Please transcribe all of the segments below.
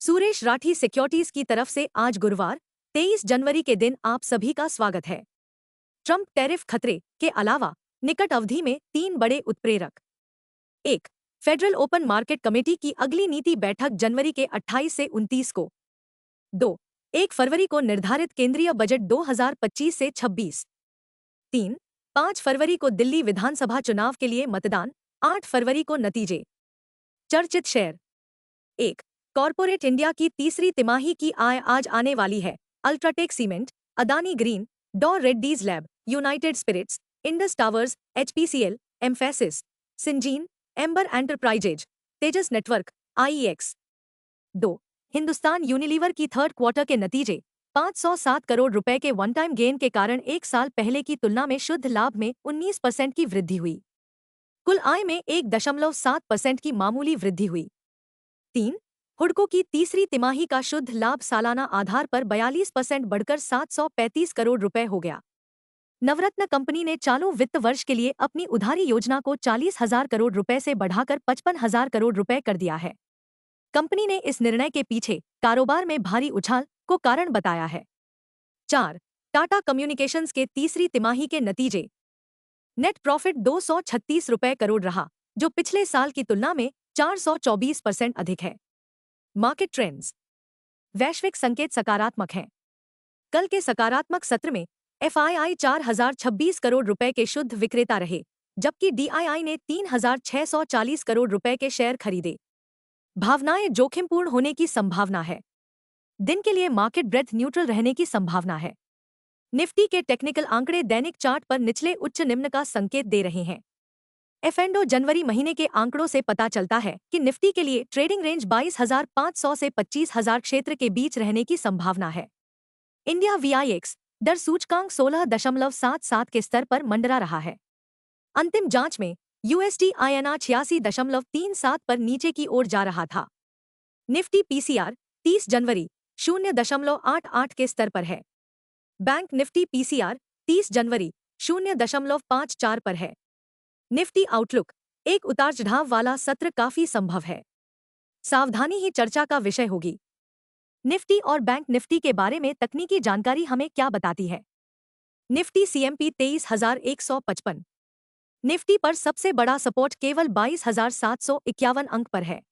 Suresh Rathi securities की तरफ से आज गुरुवार 23 जनवरी के दिन आप सभी का स्वागत है। ट्रंप टैरिफ खतरे के अलावा निकट अवधि में 3 बड़े उत्प्रेरक। 1. फेडरल ओपन मार्केट कमेटी की अगली नीति बैठक जनवरी के 28 से 29 को। 2. 1 फरवरी को निर्धारित केंद्रीय बजट 2025 से 26। 3. 5 फरवरी को दिल्ली विधानसभा चुनाव के लिए मतदान। 8 फरवरी को नतीजे। चर्चित शेयर। 1. कॉर्पोरेट इंडिया की तीसरी तिमाही की आय आज आने वाली है। UltraTech cement, Adani green, Dr Reddy's lab, United Spirits, Indus Towers, HPCL, Mphasis, Syngene, Amber Enterprises, Tejas network, IEX. 2. Hindustan Unilever की थर्ड क्वार्टर के नतीजे। 507 करोड़ रुपए के वन टाइम गेन के कारण एक साल पहले की तुलना में शुद्ध लाभ में 19% की वृद्धि हुई। कुल आय में 1.7% की मामूली वृद्धि हुई। 3. हुडको की तीसरी तिमाही का शुद्ध लाभ सालाना आधार पर 42% बढ़कर 735 करोड़ रुपए हो गया। नवरत्न कंपनी ने चालू वित्त वर्ष के लिए अपनी उधारी योजना को 40,000 करोड़ रुपए से बढ़ाकर 55,000 करोड़ रुपए कर दिया है। कंपनी ने इस निर्णय के पीछे कारोबार में भारी उछाल को कारण बताया है। 4. टाटा कम्युनिकेशंस के तीसरी तिमाही के नतीजे। नेट प्रॉफिट 236 रुपए करोड़ रहा, जो पिछले साल की तुलना में 424% अधिक है। Market trends. वैश्विक संकेत सकारात्मक हैं। कल के सकारात्मक सत्र में एफआईआई 4,026 करोड़ रुपए के शुद्ध विक्रेता रहे, जबकि डीआईआई ने 3,640 करोड़ रुपए के शेयर खरीदे। भावनाएं जोखिमपूर्ण होने की संभावना है। दिन के लिए मार्केट ब्रेथ न्यूट्रल रहने की संभावना है। निफ्टी के टेक्निकल आंकड़े दैनिक चार्ट पर निचले उच्च निम्न का संकेत दे रहे हैं। एफएंडो जनवरी महीने के आंकड़ों से पता चलता है कि निफ्टी के लिए ट्रेडिंग रेंज 22,500 से 25,000 क्षेत्र के बीच रहने की संभावना है। इंडिया वीआईएक्स दर सूचकांक 16.77 के स्तर पर मंडरा रहा है। अंतिम जांच में यूएसडी आईएनआर 86.37 पर नीचे की ओर जा रहा था। निफ्टी पीसीआर 30 जनवरी 0.88 के स्तर पर है। बैंक निफ्टी पीसीआर 30 जनवरी 0.54 पर है। Nifty outlook. एक उतार चढ़ाव वाला सत्र काफी संभव है। सावधानी ही चर्चा का विषय होगी। निफ्टी और बैंक निफ्टी के बारे में तकनीकी जानकारी हमें क्या बताती है? Nifty CMP 23,155। निफ्टी पर सबसे बड़ा सपोर्ट केवल 22,751 अंक पर है।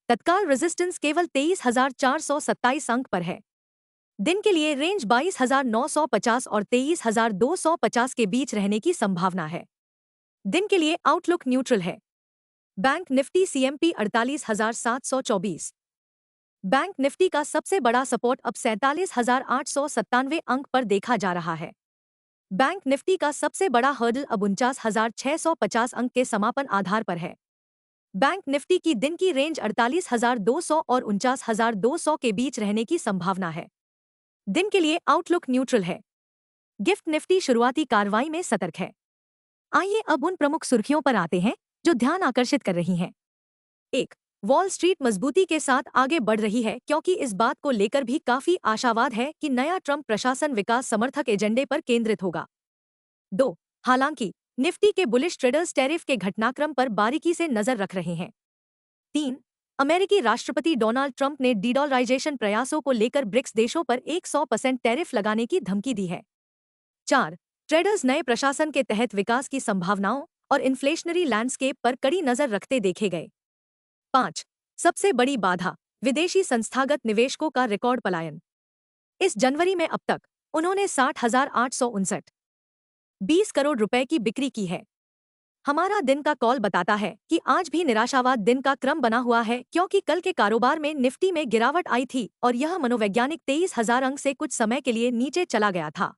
तत्काल रेजिस्टेंस केवल 23,427 अंक पर है। दिन के लिए रेंज 22,950 और 23,250 के बीच रहने की संभावना है। दिन के लिए आउटलुक न्यूट्रल है। Bank Nifty CMP 48,724। Bank Nifty का सबसे बड़ा सपोर्ट अब 47,897 अंक पर देखा जा रहा है। बैंक निफ्टी का सबसे बड़ा हर्डल अब 49,650 अंक के समापन आधार पर है। बैंक निफ्टी की दिन की रेंज 48,200 और 49,200 के बीच रहने की संभावना है। दिन के लिए आउटलुक न्यूट्रल है। गिफ्ट निफ्टी शुरुआती कार्रवाई में सतर्क है। आइए अब उन प्रमुख सुर्खियों पर आते हैं जो ध्यान आकर्षित कर रही हैं। 1. वॉल स्ट्रीट मजबूती के साथ आगे बढ़ रही है क्योंकि इस बात को लेकर भी काफी आशावाद है कि नया ट्रंप प्रशासन विकास समर्थक एजेंडे पर केंद्रित होगा। 2. हालांकि निफ्टी के बुलिश ट्रेडर्स टैरिफ के घटनाक्रम पर बारीकी से नजर रख रहे हैं। 3. अमेरिकी राष्ट्रपति डोनाल्ड ट्रंप ने डीडॉलराइजेशन प्रयासों को लेकर ब्रिक्स देशों पर 100% टैरिफ लगाने की धमकी दी है। 4. ट्रेडर्स नए प्रशासन के तहत विकास की संभावनाओं और इन्फ्लेशनरी लैंडस्केप पर कड़ी नजर रखते देखे गए। 5. सबसे बड़ी बाधा विदेशी संस्थागत निवेशकों का रिकॉर्ड पलायन। इस जनवरी में अब तक उन्होंने 60,829 करोड़ रुपए की बिक्री की है। हमारा दिन का कॉल बताता है कि आज भी निराशावाद दिन का क्रम बना हुआ है क्योंकि कल के कारोबार में निफ्टी में गिरावट आई थी और यह मनोवैज्ञानिक 23,000 अंक से कुछ समय के लिए नीचे चला गया था।